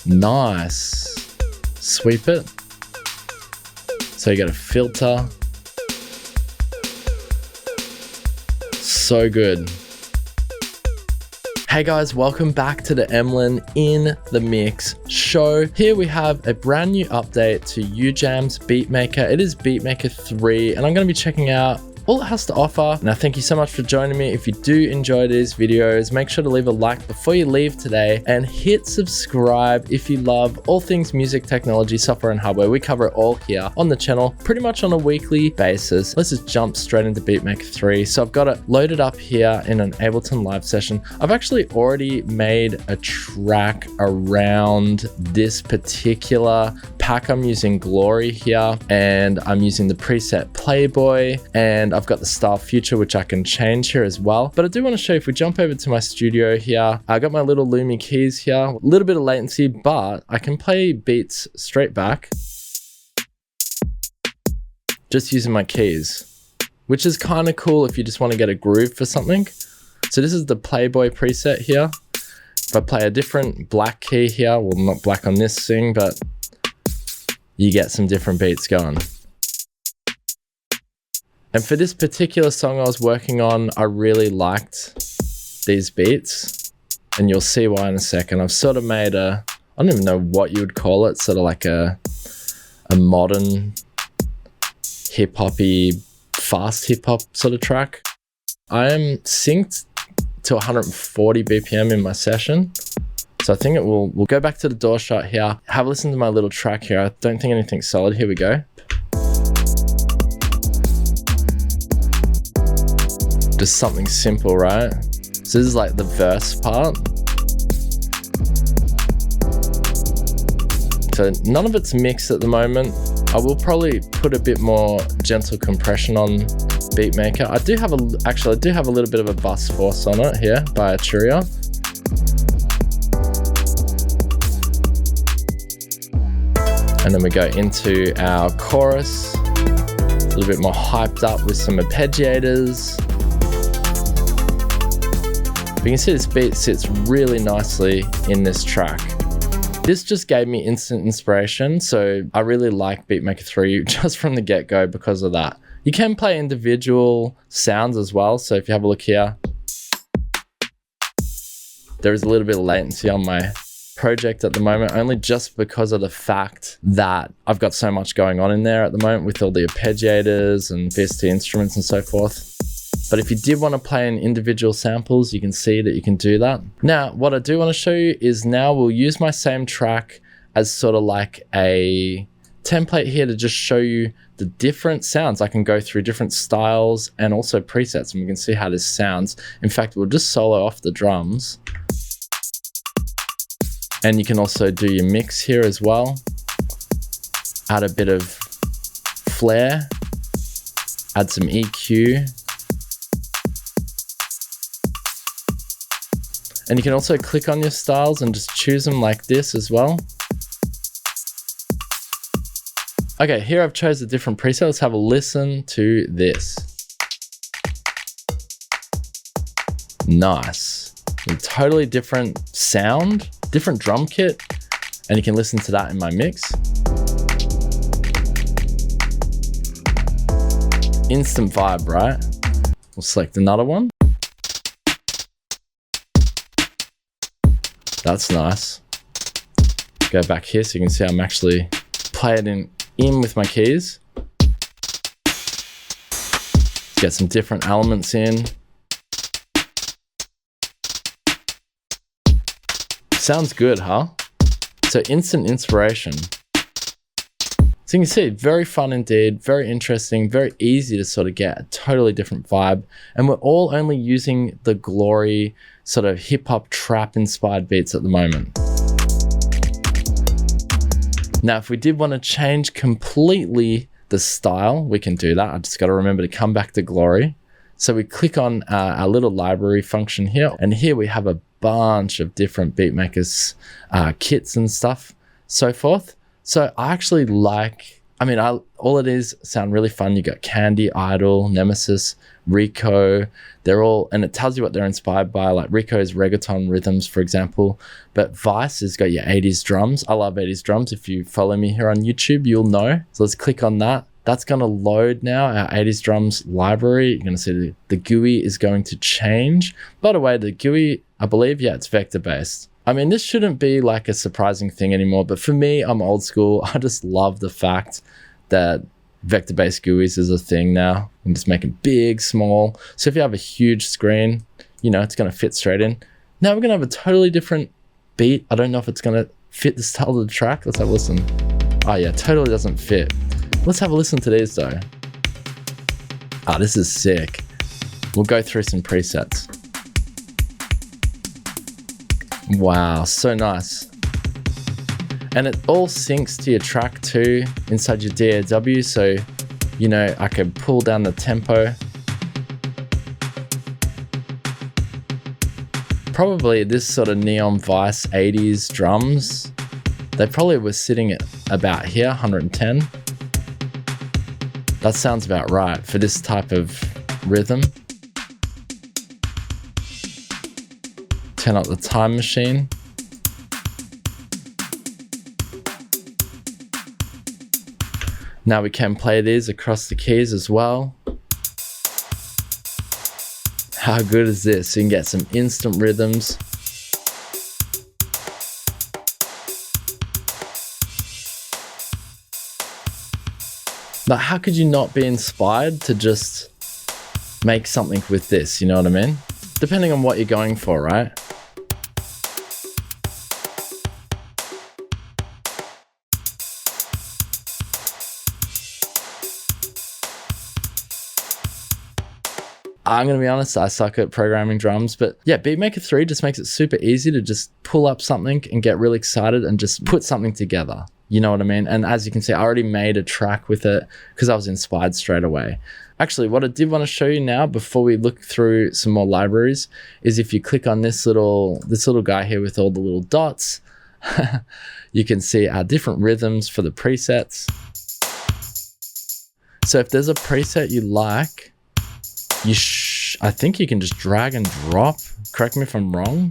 Nice. Sweep it. So you got a filter. So good. Hey guys, welcome back to the Emlyn in the Mix show. Here we have a brand new update to UJAM's Beatmaker. It is Beatmaker 3, and I'm going to be checking out all it has to offer. Now, thank you so much for joining me. If you do enjoy these videos, make sure to leave a like before you leave today and hit subscribe if you love all things music, technology, software, and hardware. We cover it all here on the channel pretty much on a weekly basis. Let's just jump straight into Beatmaker 3. So I've got it loaded up here in an Ableton live session. I've actually already made a track around this particular pack. I'm using Glory here, and I'm using the preset Playboy, and I've got the style Future, which I can change here as well. But I do want to show you, if we jump over to my studio here, I got my little Lumi keys here, a little bit of latency, but I can play beats straight back just using my keys, which is kind of cool if you just want to get a groove for something. So this is the Playboy preset here. If I play a different black key here, well, not black on this thing, but you get some different beats going. And for this particular song I was working on, I really liked these beats, and you'll see why in a second. I've sort of made a, I don't even know what you would call it, sort of like a modern hip-hoppy, fast hip-hop sort of track. I am synced to 140 BPM in my session. So I think we'll go back to the door shot here. Have a listen to my little track here. I don't think anything's solid. Here we go. Just something simple, right? So this is like the verse part. So none of it's mixed at the moment. I will probably put a bit more gentle compression on Beatmaker. I do have a little bit of a bus force on it here by Churia. And then we go into our chorus, a little bit more hyped up with some arpeggiators. But you can see this beat sits really nicely in this track. This just gave me instant inspiration, so I really like Beatmaker 3 just from the get-go because of that. You can play individual sounds as well, so if you have a look here, there is a little bit of latency on my project at the moment, only just because of the fact that I've got so much going on in there at the moment with all the arpeggiators and VST instruments and so forth. But if you did want to play in individual samples, you can see that you can do that. Now, what I do want to show you is now we'll use my same track as sort of like a template here to just show you the different sounds. I can go through different styles and also presets, and we can see how this sounds. In fact, we'll just solo off the drums. And you can also do your mix here as well. Add a bit of flair, add some EQ. And you can also click on your styles and just choose them like this as well. Okay, here I've chosen a different preset. Let's have a listen to this. Nice. A totally different sound, different drum kit, and you can listen to that in my mix. Instant vibe, right? We'll select another one. That's nice. Go back here so you can see I'm actually playing in with my keys. Get some different elements in. Sounds good, huh? So instant inspiration. So you can see, very fun indeed, very interesting, very easy to sort of get a totally different vibe. And we're all only using the Glory sort of hip hop trap inspired beats at the moment. Now, if we did want to change completely the style, we can do that. I just got to remember to come back to Glory. So we click on our little library function here, and here we have a bunch of different Beatmakers kits and stuff, so forth. So I actually like I mean, all it is sound really fun. You got Candy, Idol, Nemesis, Rico. They're all, and it tells you what they're inspired by. Like Rico's reggaeton rhythms, for example. But Vice has got your 80s drums. I love 80s drums. If you follow me here on YouTube, you'll know. So let's click on that. That's going to load now our 80s drums library. You're going to see the GUI is going to change. By the way, the GUI, I believe, yeah, it's vector based. I mean, this shouldn't be like a surprising thing anymore, but for me, I'm old school. I just love the fact that vector-based GUIs is a thing now. You can just make it big, small. So if you have a huge screen, you know, it's going to fit straight in. Now we're going to have a totally different beat. I don't know if it's going to fit the style of the track. Let's have a listen. Oh yeah, totally doesn't fit. Let's have a listen to these though. Ah, this is sick. We'll go through some presets. Wow, so nice. And it all syncs to your track too inside your DAW. So, you know, I can pull down the tempo. Probably this sort of Neon Vice 80s drums, they probably were sitting at about here, 110. That sounds about right for this type of rhythm. Turn up the time machine. Now we can play these across the keys as well. How good is this? You can get some instant rhythms. But how could you not be inspired to just make something with this? You know what I mean? Depending on what you're going for, right? I'm going to be honest, I suck at programming drums, but yeah, Beatmaker 3 just makes it super easy to just pull up something and get really excited and just put something together. You know what I mean? And as you can see, I already made a track with it because I was inspired straight away. Actually, what I did want to show you now before we look through some more libraries is if you click on this little guy here with all the little dots, you can see our different rhythms for the presets. So if there's a preset you like, I think you can just drag and drop. Correct me if I'm wrong.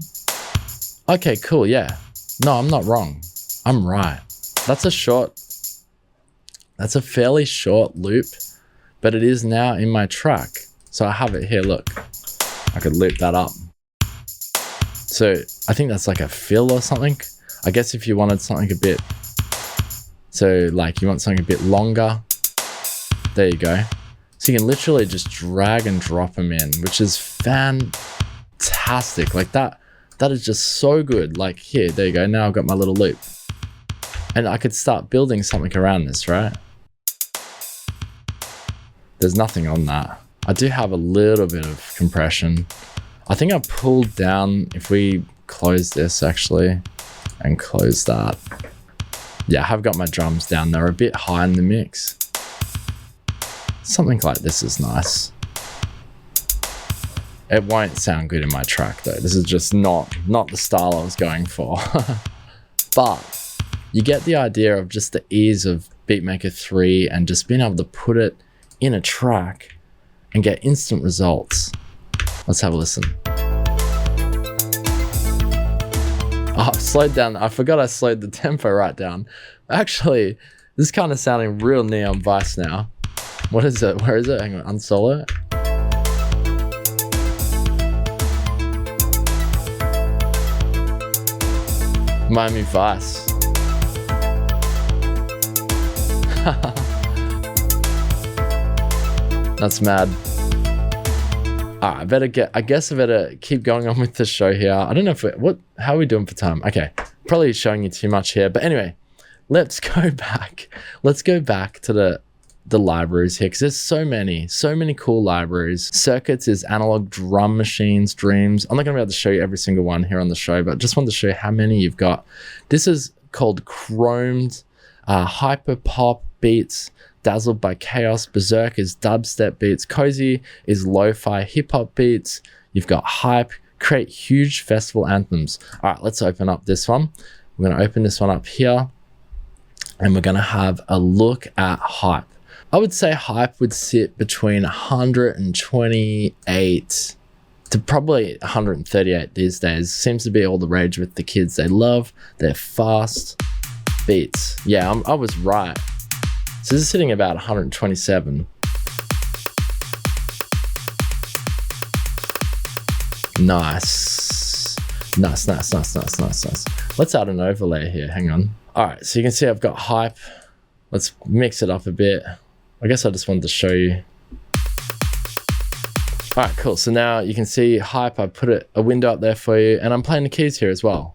Okay, cool, yeah. No, I'm not wrong. I'm right. That's a fairly short loop, but it is now in my track. So I have it here, look. I could loop that up. So I think that's like a fill or something. I guess if you wanted something a bit, so like you want something a bit longer, there you go. So you can literally just drag and drop them in, which is fantastic. Like that is just so good. Like here, there you go. Now I've got my little loop. And I could start building something around this, right? There's nothing on that. I do have a little bit of compression. I think I pulled down, if we close this actually, and close that. Yeah, I have got my drums down. They're a bit high in the mix. Something like this is nice. It won't sound good in my track though. This is just not the style I was going for. But you get the idea of just the ease of Beatmaker 3 and just being able to put it in a track and get instant results. Let's have a listen. Oh, I've slowed down. I forgot I slowed the tempo right down. Actually, this is kind of sounding real Neon Vice now. What is it? Where is it? Hang on, unsolo. Miami Vice. That's mad. Alright, I guess I better keep going on with the show here. I don't know if how are we doing for time? Okay, probably showing you too much here, but anyway, let's go back. Let's go back to the libraries here because there's so many cool libraries. Circuits is analog drum machines, dreams. I'm not gonna be able to show you every single one here on the show, but just wanted to show you how many you've got. This is called chromed, hyper pop beats, dazzled by chaos, berserk is dubstep beats, cozy is lo-fi hip hop beats. You've got hype, create huge festival anthems. All right, let's open up this one. We're gonna open this one up here. and we're going to have a look at hype. I would say hype would sit between 128 to probably 138 these days. Seems to be all the rage with the kids. They love their fast beats. Yeah, I was right. So this is sitting about 127. Nice. Nice. Let's add an overlay here. Hang on. All right, so you can see I've got hype. Let's mix it up a bit. I guess I just wanted to show you. All right, cool. So now you can see hype. I put a window up there for you, and I'm playing the keys here as well.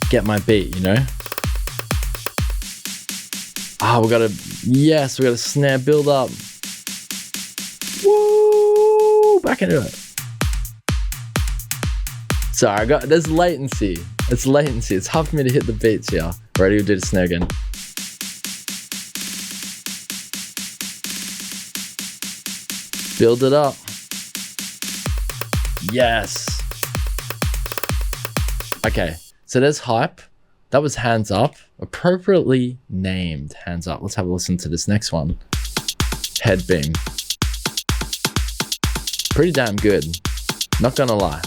Get my beat, you know? We got a snare build up. Woo! Back into it. Sorry, there's latency. It's latency. It's hard for me to hit the beats here. Ready? We'll do the snare again. Build it up. Yes. Okay, so there's hype. That was hands up, appropriately named hands up. Let's have a listen to this next one. Head beam. Pretty damn good, not gonna lie.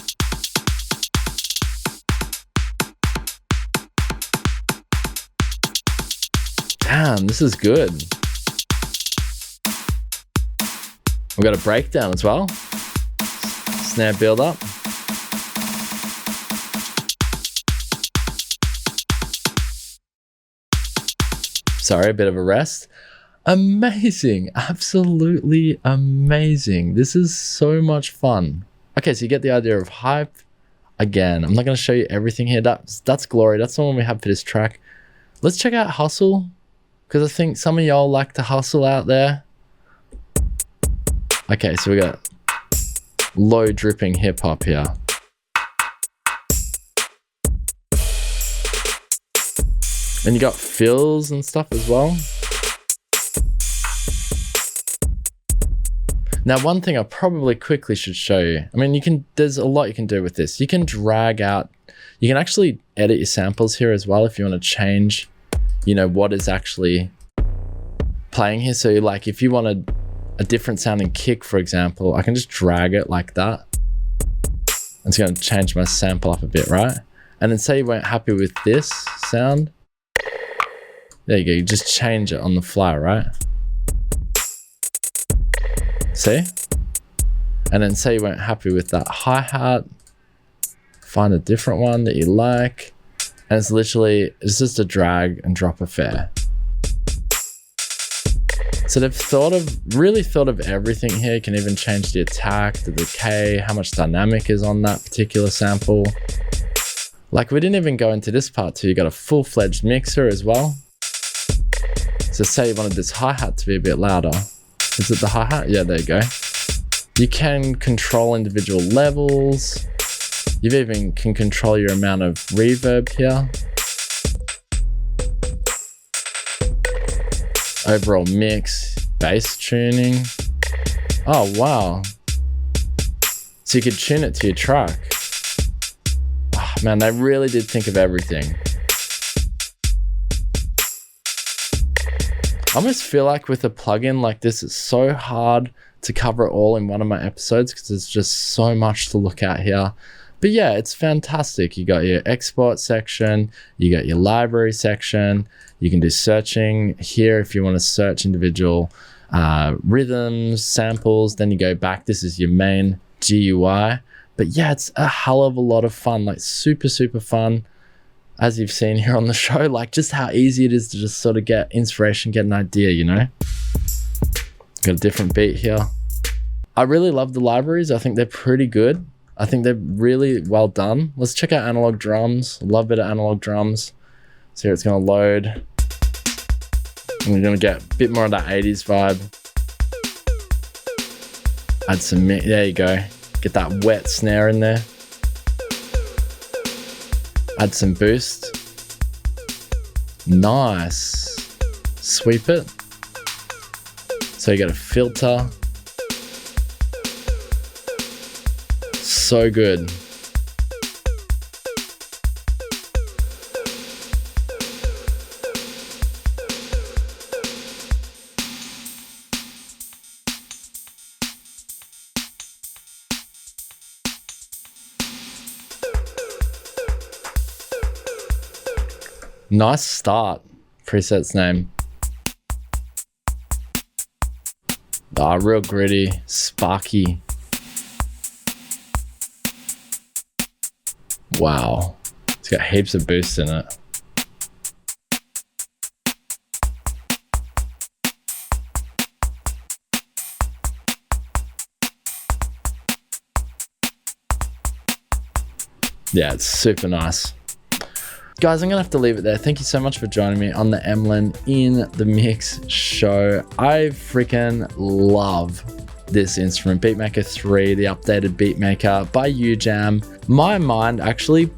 Damn, this is good. We've got a breakdown as well. Snare build up. Sorry, a bit of a rest. Amazing, absolutely amazing. This is so much fun. Okay, so you get the idea of hype. Again, I'm not gonna show you everything here. That's Glory, that's the one we have for this track. Let's check out Hustle, because I think some of y'all like to hustle out there. Okay, so we got low dripping hip hop here. And you got fills and stuff as well. Now, one thing I probably quickly should show you. I mean, there's a lot you can do with this. You can drag out, you can actually edit your samples here as well if you want to change, you know, what is actually playing here. So like if you wanted a different sounding kick, for example, I can just drag it like that. It's going to change my sample up a bit, right? And then say you weren't happy with this sound. There you go, you just change it on the fly, right? See? And then say you weren't happy with that hi-hat, find a different one that you like, and it's just a drag and drop affair. So they've really thought of everything here. You can even change the attack, the decay, how much dynamic is on that particular sample. Like we didn't even go into this part too. You got a full-fledged mixer as well. So say you wanted this hi-hat to be a bit louder. Is it the hi-hat? Yeah, there you go. You can control individual levels. You even can control your amount of reverb here. Overall mix, bass tuning. Oh, wow. So you could tune it to your track. Oh, man, they really did think of everything. I almost feel like with a plugin like this, it's so hard to cover it all in one of my episodes because there's just so much to look at here. But yeah, it's fantastic. You got your export section, you got your library section. You can do searching here if you want to search individual rhythms, samples. Then you go back. This is your main GUI. But yeah, it's a hell of a lot of fun, like super, super fun. As you've seen here on the show, like just how easy it is to just sort of get inspiration, get an idea, you know? Got a different beat here. I really love the libraries. I think they're pretty good. I think they're really well done. Let's check out analog drums. Love a bit of analog drums. So here it's gonna load. And we're gonna get a bit more of that 80s vibe. Add some, there you go. Get that wet snare in there. Add some boost. Nice. Sweep it. So you got a filter. So good. Nice start. Preset's name. Real gritty, sparky. Wow. It's got heaps of boost in it. Yeah, it's super nice. Guys, I'm gonna have to leave it there. Thank you so much for joining me on the Emlyn in the Mix show. I freaking love this instrument, Beatmaker 3, the updated Beatmaker by UJAM. My mind actually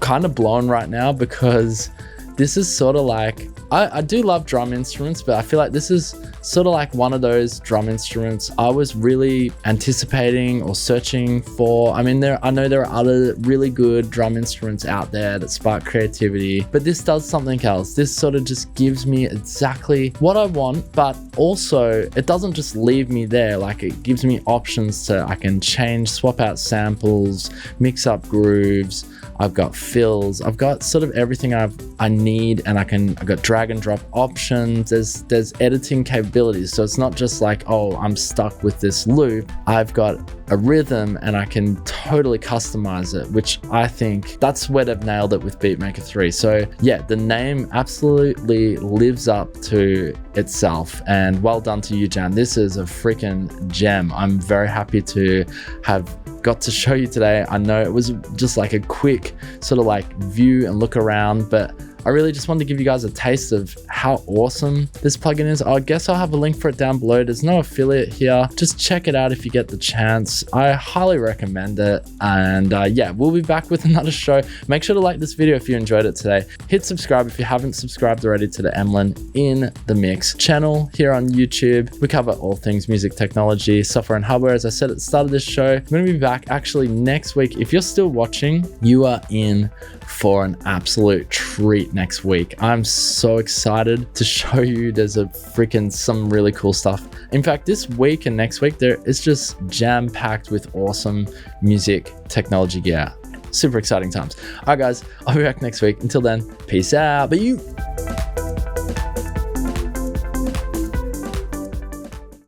kind of blown right now because this is sort of like, I do love drum instruments, but I feel like this is sort of like one of those drum instruments I was really anticipating or searching for. I mean, I know there are other really good drum instruments out there that spark creativity, but this does something else. This sort of just gives me exactly what I want, but also it doesn't just leave me there. Like, it gives me options I can change, swap out samples, mix up grooves. I've got fills, I've got sort of everything I need, and I've got drag and drop options. There's editing capabilities. So it's not just like, oh, I'm stuck with this loop. I've got a rhythm and I can totally customize it, which I think that's where they've nailed it with Beatmaker 3. So yeah, the name absolutely lives up to itself, and well done to UJAM. This is a freaking gem. I'm very happy to have got to show you today. I know it was just like a quick sort of like view and look around, but I really just wanted to give you guys a taste of how awesome this plugin is. I guess I'll have a link for it down below. There's no affiliate here. Just check it out if you get the chance. I highly recommend it. And yeah, we'll be back with another show. Make sure to like this video if you enjoyed it today. Hit subscribe if you haven't subscribed already to the Emlyn in the Mix channel here on YouTube. We cover all things music technology, software and hardware. As I said at the start of this show, I'm going to be back actually next week. If you're still watching, you are in for an absolute treat next week. I'm so excited to show you. There's some really cool stuff. In fact, this week and next week, there is just jam-packed with awesome music technology gear. Super exciting times. All right, guys, I'll be back next week. Until then, peace out. But you